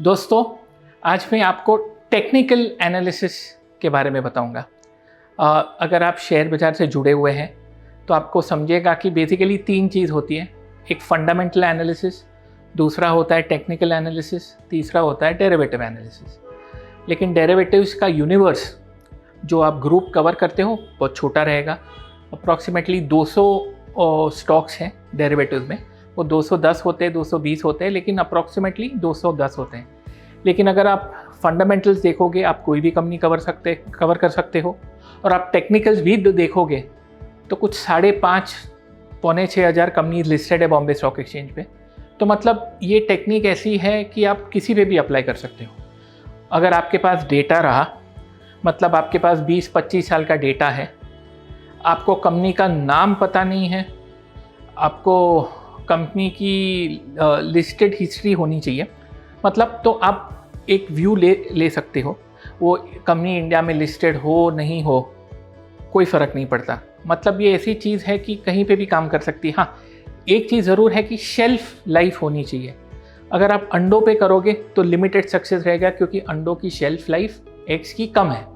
दोस्तों, आज मैं आपको टेक्निकल एनालिसिस के बारे में बताऊंगा। अगर आप शेयर बाज़ार से जुड़े हुए हैं तो आपको समझिएगा कि बेसिकली तीन चीज़ होती है। एक फंडामेंटल एनालिसिस, दूसरा होता है टेक्निकल एनालिसिस, तीसरा होता है डेरिवेटिव एनालिसिस। लेकिन डेरिवेटिव्स का यूनिवर्स जो आप ग्रुप कवर करते हो बहुत छोटा रहेगा। अप्रॉक्सीमेटली 200 स्टॉक्स हैं डेरिवेटिव्स में। वो 210 होते हैं, 220 होते हैं, लेकिन अप्रॉक्सीमेटली 210 होते हैं। लेकिन अगर आप फंडामेंटल्स देखोगे, आप कोई भी कंपनी कवर कर सकते हो। और आप टेक्निकल्स भी देखोगे तो कुछ 5,500 पौने 6,000 कंपनीज लिस्टेड है बॉम्बे स्टॉक एक्सचेंज पे। तो मतलब ये टेक्निक ऐसी है कि आप किसी पे भी अप्लाई कर सकते हो। अगर आपके पास डेटा रहा, मतलब आपके पास 20-25 साल का डेटा है, आपको कंपनी का नाम पता नहीं है, आपको कंपनी की लिस्टेड हिस्ट्री होनी चाहिए, मतलब तो आप एक व्यू ले सकते हो। वो कंपनी इंडिया में लिस्टेड हो नहीं हो कोई फ़र्क नहीं पड़ता। मतलब ये ऐसी चीज़ है कि कहीं पे भी काम कर सकती है। हाँ, एक चीज़ ज़रूर है कि शेल्फ लाइफ होनी चाहिए। अगर आप अंडों पे करोगे तो लिमिटेड सक्सेस रहेगा, क्योंकि अंडों की शेल्फ लाइफ एग्स की कम है।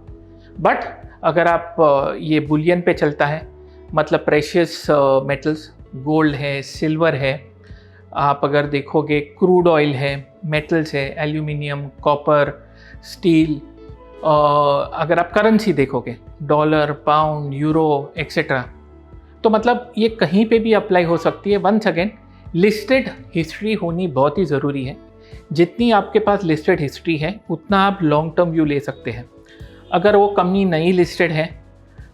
बट अगर आप ये बुलियन पे चलता है, मतलब प्रेशियस मेटल्स, गोल्ड है, सिल्वर है, आप अगर देखोगे क्रूड ऑयल है, मेटल्स है, एल्यूमिनियम, कॉपर, स्टील, अगर आप करेंसी देखोगे डॉलर, पाउंड, यूरो एक्सेट्रा, तो मतलब ये कहीं पे भी अप्लाई हो सकती है। वंस अगेन, लिस्टेड हिस्ट्री होनी बहुत ही ज़रूरी है। जितनी आपके पास लिस्टेड हिस्ट्री है उतना आप लॉन्ग टर्म व्यू ले सकते हैं। अगर वो कंपनी नई लिस्टेड है,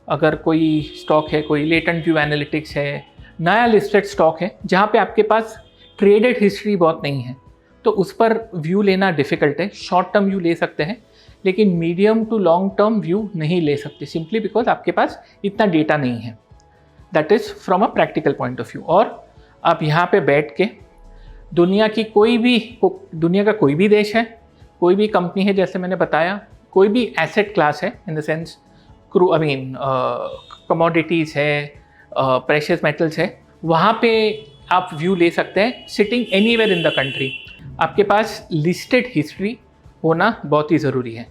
अगर कोई स्टॉक है, कोई लेटेंट व्यू एनालिटिक्स है, नया लिस्टेड स्टॉक है जहाँ पे आपके पास ट्रेडेड हिस्ट्री बहुत नहीं है, तो उस पर व्यू लेना डिफ़िकल्ट है। शॉर्ट टर्म व्यू ले सकते हैं, लेकिन medium to long term view नहीं ले सकते, सिंपली बिकॉज आपके पास इतना डेटा नहीं है। That is from a practical point of view. और आप यहाँ पे बैठ के दुनिया का कोई भी देश है, कोई भी कंपनी है, जैसे मैंने बताया, कोई भी एसेट क्लास है, इन द सेंस कमोडिटीज़ है, प्रेशियस मेटल्स है, वहाँ पे आप व्यू ले सकते हैं sitting anywhere in the country. आपके पास लिस्टेड हिस्ट्री होना बहुत ही ज़रूरी है।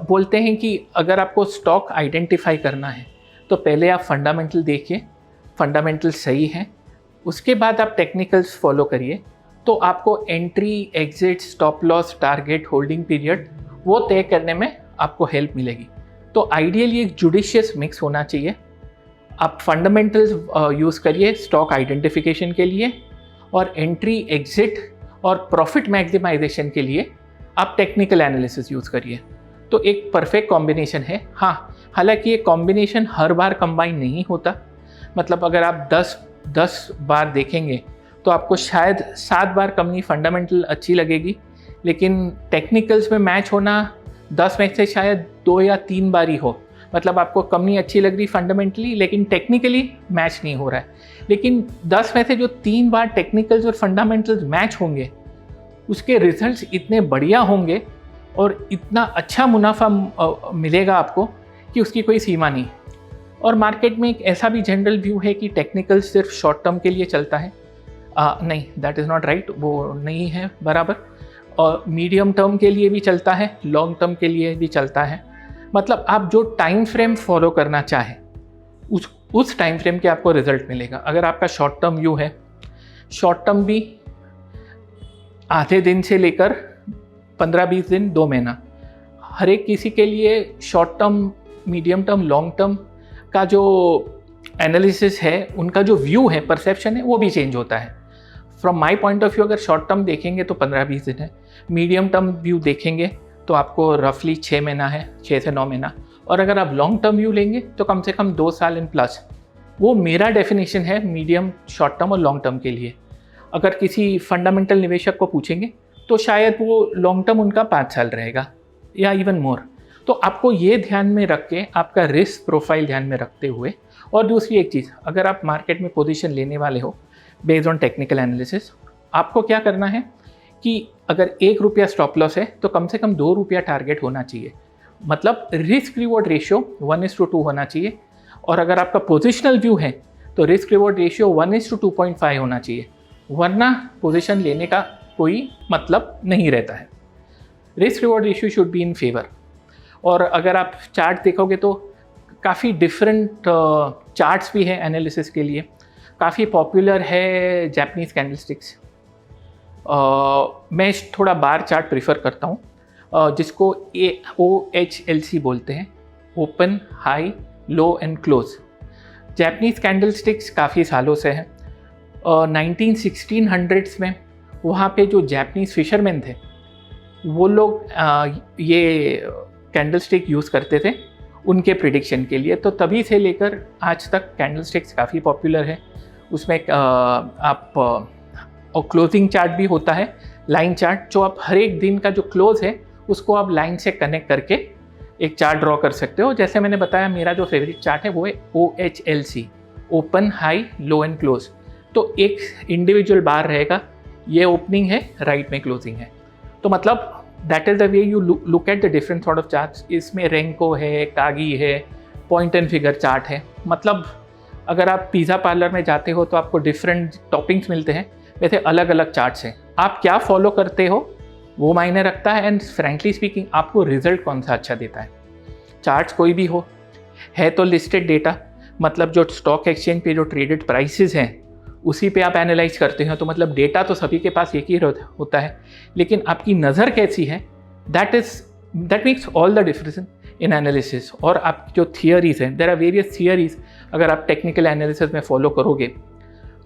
बोलते हैं कि अगर आपको स्टॉक आइडेंटिफाई करना है तो पहले आप फंडामेंटल देखिए, फंडामेंटल सही है, उसके बाद आप टेक्निकल्स फॉलो करिए, तो आपको entry, exit, stop loss, target, holding period वो तय करने में आपको हेल्प मिलेगी। तो आइडियली एक जुडिशियस मिक्स होना चाहिए। आप फंडामेंटल्स यूज़ करिए स्टॉक आइडेंटिफिकेशन के लिए, और एंट्री, एग्जिट और प्रॉफिट मैक्सिमाइजेशन के लिए आप टेक्निकल एनालिसिस यूज़ करिए। तो एक परफेक्ट कॉम्बिनेशन है। हाँ, हालांकि ये कॉम्बिनेशन हर बार कंबाइन नहीं होता। मतलब अगर आप 10 बार देखेंगे तो आपको शायद 7 बार कंपनी फंडामेंटल अच्छी लगेगी, लेकिन टेक्निकल्स में मैच होना 10 में से शायद 2 या 3 बार ही हो। मतलब आपको कंपनी अच्छी लग रही फंडामेंटली, लेकिन टेक्निकली मैच नहीं हो रहा है। लेकिन 10 में से जो 3 बार टेक्निकल्स और फंडामेंटल्स मैच होंगे, उसके रिजल्ट्स इतने बढ़िया होंगे और इतना अच्छा मुनाफा मिलेगा आपको कि उसकी कोई सीमा नहीं। और मार्केट में एक ऐसा भी जनरल व्यू है कि टेक्निकल सिर्फ शॉर्ट टर्म के लिए चलता है। नहीं, दैट इज़ नॉट राइट, वो नहीं है बराबर। और मीडियम टर्म के लिए भी चलता है, लॉन्ग टर्म के लिए भी चलता है। मतलब आप जो टाइम फ्रेम फॉलो करना चाहें उस टाइम फ्रेम के आपको रिजल्ट मिलेगा। अगर आपका शॉर्ट टर्म व्यू है, शॉर्ट टर्म भी आधे दिन से लेकर 15-20 दिन, 2 महीना, हर एक किसी के लिए short term, medium term, long term का जो एनालिसिस है, उनका जो व्यू है, परसेप्शन है, वो भी चेंज होता है। From my point of view, अगर शॉर्ट टर्म देखेंगे तो 15-20 दिन है, मीडियम टर्म व्यू देखेंगे तो आपको रफली 6 महीना है, 6 से 9 महीना, और अगर आप लॉन्ग टर्म व्यू लेंगे तो कम से कम 2 साल इन प्लस। वो मेरा डेफिनेशन है मीडियम, शॉर्ट टर्म और लॉन्ग टर्म के लिए। अगर किसी फंडामेंटल निवेशक को पूछेंगे तो शायद वो लॉन्ग टर्म उनका 5 साल रहेगा या इवन मोर। तो आपको ये ध्यान में रख के, आपका रिस्क प्रोफाइल ध्यान में रखते हुए, और दूसरी एक चीज़, अगर आप मार्केट में पोजीशन लेने वाले हो बेस्ड ऑन टेक्निकल एनालिसिस, आपको क्या करना है कि अगर 1 रुपया स्टॉप लॉस है तो कम से कम 2 रुपया टारगेट होना चाहिए। मतलब रिस्क रिवॉर्ड रेशियो 1:2 होना चाहिए। और अगर आपका पोजिशनल व्यू है तो रिस्क रिवॉर्ड रेशियो 1:2.5 होना चाहिए, वरना पोजीशन लेने का कोई मतलब नहीं रहता है। Risk reward ratio should be in favour. और अगर आप चार्ट देखोगे तो काफ़ी डिफरेंट चार्ट्स भी है एनालिसिस के लिए। काफ़ी पॉपुलर है जापानीज़ कैंडलस्टिक्स। मैं थोड़ा बार चार्ट प्रीफर करता हूँ, जिसको OHLC बोलते हैं, open, high, low and close. Japanese candlesticks काफ़ी सालों से हैं। 1600s में वहाँ पे जो जापानीज़ फिशरमैन थे वो लोग ये कैंडलस्टिक यूज़ करते थे उनके प्रिडिक्शन के लिए। तो तभी से लेकर आज तक कैंडलस्टिक्स काफ़ी पॉपुलर है। उसमें आप और क्लोजिंग चार्ट भी होता है, लाइन चार्ट, जो आप हर एक दिन का जो क्लोज है उसको आप लाइन से कनेक्ट करके एक चार्ट ड्रॉ कर सकते हो। जैसे मैंने बताया, मेरा जो फेवरेट चार्ट है वो है OHLC, open, high, low and close. तो एक इंडिविजुअल बार रहेगा, ये ओपनिंग है, राइट में क्लोजिंग है। तो मतलब that is the way you look at the different sort of charts. इसमें रेंको है, कागी है, पॉइंट एंड फिगर चार्ट है। मतलब अगर आप पिज़्ज़ा पार्लर में जाते हो तो आपको डिफरेंट टॉपिंग्स मिलते हैं, वैसे अलग अलग चार्ट्स हैं। आप क्या फॉलो करते हो वो मायने रखता है, एंड फ्रेंकली स्पीकिंग आपको रिजल्ट कौन सा अच्छा देता है। चार्ट्स कोई भी हो, है तो लिस्टेड डेटा, मतलब जो स्टॉक एक्सचेंज पे जो ट्रेडेड प्राइसेस हैं उसी पे आप एनालाइज करते हो, तो मतलब डेटा तो सभी के पास एक ही होता है, लेकिन आपकी नज़र कैसी है that makes all the difference in analysis. और आपकी जो थियरीज हैं, देयर आर वेरियस थियरीज, अगर आप टेक्निकल एनालिसिस में फॉलो करोगे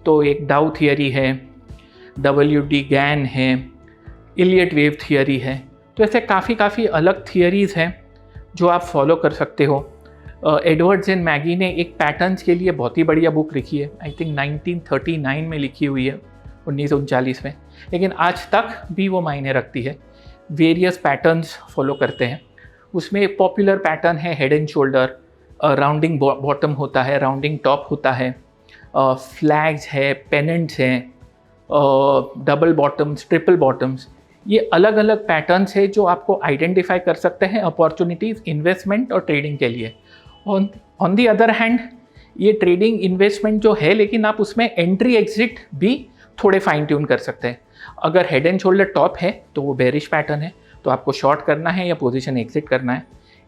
तो एक डाउ थियरी है, WD गैन है, इलियट वेव थियरी है। तो ऐसे काफ़ी अलग थियरीज़ हैं जो आप फॉलो कर सकते हो। एडवर्ड्स एंड मैगी ने एक पैटर्न्स के लिए बहुत ही बढ़िया बुक लिखी है, आई थिंक 1939 में लिखी हुई है, 1939 में, लेकिन आज तक भी वो मायने रखती है। वेरियस पैटर्न्स फॉलो करते हैं। उसमें एक पॉपुलर पैटर्न है head and shoulder, rounding bottom होता है, राउंडिंग टॉप होता है, फ्लैग्स है, पेनेंट्स हैं, डबल बॉटम्स, ट्रिपल बॉटम्स। ये अलग अलग पैटर्न्स है जो आपको आइडेंटिफाई कर सकते हैं अपॉर्चुनिटीज़ इन्वेस्टमेंट और ट्रेडिंग के लिए। ऑन दी अदर हैंड ये ट्रेडिंग इन्वेस्टमेंट जो है, लेकिन आप उसमें एंट्री एग्जिट भी थोड़े फाइन ट्यून कर सकते हैं। अगर हेड एंड शोल्डर टॉप है तो वो बेरिश पैटर्न है, तो आपको शॉर्ट करना है या पोजीशन एग्जिट करना है।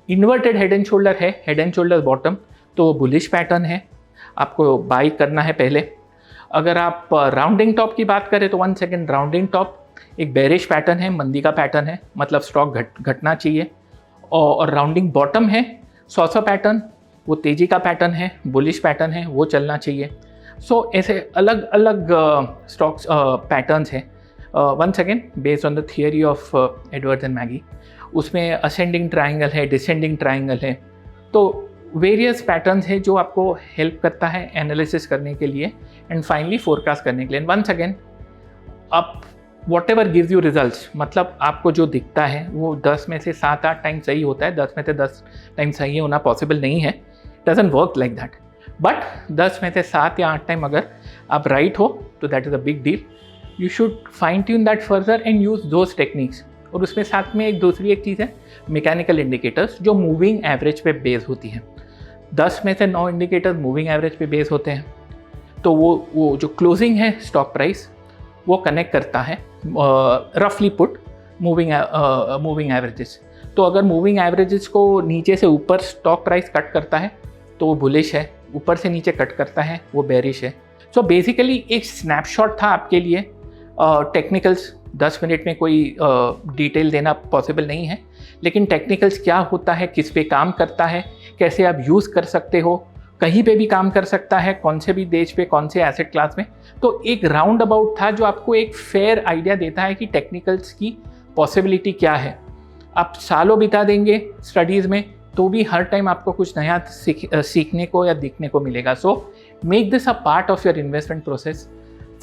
इन्वर्टेड हेड एंड शोल्डर है, हेड एंड शोल्डर बॉटम, तो वो बुलिश पैटर्न है, आपको बाई करना है पहले। अगर आप राउंडिंग टॉप की बात करें तो 1 सेकेंड, राउंडिंग टॉप एक बेरिश पैटर्न है, मंदी का पैटर्न है, मतलब स्टॉक घटना चाहिए। और राउंडिंग बॉटम है, सॉसर पैटर्न, वो तेजी का पैटर्न है, बुलिश पैटर्न है, वो चलना चाहिए। सो ऐसे अलग अलग स्टॉक्स पैटर्न्स हैं। Once again based on the theory of Edwards and Magee, उसमें असेंडिंग ट्राइंगल है, डिसेंडिंग ट्राइंगल है। तो वेरियस पैटर्न्स है जो आपको हेल्प करता है एनालिसिस करने के लिए एंड फाइनली फोरकास्ट करने के लिए। वंस अगेन आप what ever gives you results, मतलब आपको जो दिखता है वो 10 में से 7-8 टाइम सही होता है, 10 में से 10 टाइम सही होना पॉसिबल नहीं है, doesn't work like that. But 10 में से 7 या 8 टाइम अगर आप राइट हो तो that is a big deal. You should fine tune that further and use those techniques. और उसमें साथ में एक चीज़ है मैकेनिकल इंडिकेटर्स, जो मूविंग एवरेज पे बेस होती हैं। 10 में से 9 इंडिकेटर्स मूविंग एवरेज पे बेस होते हैं, तो वो जो क्लोजिंग है स्टॉक प्राइस वो कनेक्ट करता है रफली पुट मूविंग एवरेजेस। तो अगर मूविंग एवरेजेस को नीचे से ऊपर स्टॉक प्राइस कट करता है तो वो बुलिश है, ऊपर से नीचे कट करता है वो बेरिश है। सो बेसिकली एक स्नैपशॉट था आपके लिए। टेक्निकल्स 10 मिनट में कोई डिटेल देना पॉसिबल नहीं है, लेकिन टेक्निकल्स क्या होता है, किस पे काम करता है, कैसे आप यूज़ कर सकते हो, कहीं पे भी काम कर सकता है, कौन से भी देश पे, कौन से एसेट क्लास में। तो एक राउंड अबाउट था जो आपको एक फेयर आइडिया देता है कि टेक्निकल्स की पॉसिबिलिटी क्या है। आप सालों बिता देंगे स्टडीज़ में तो भी हर टाइम आपको कुछ नया सीखने को या दिखने को मिलेगा। So make this a part of your investment process.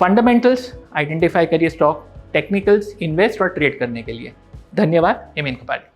Fundamentals identify करिए स्टॉक, टेक्निकल्स इन्वेस्ट और ट्रेड करने के लिए। धन्यवाद। एमिन कपाली।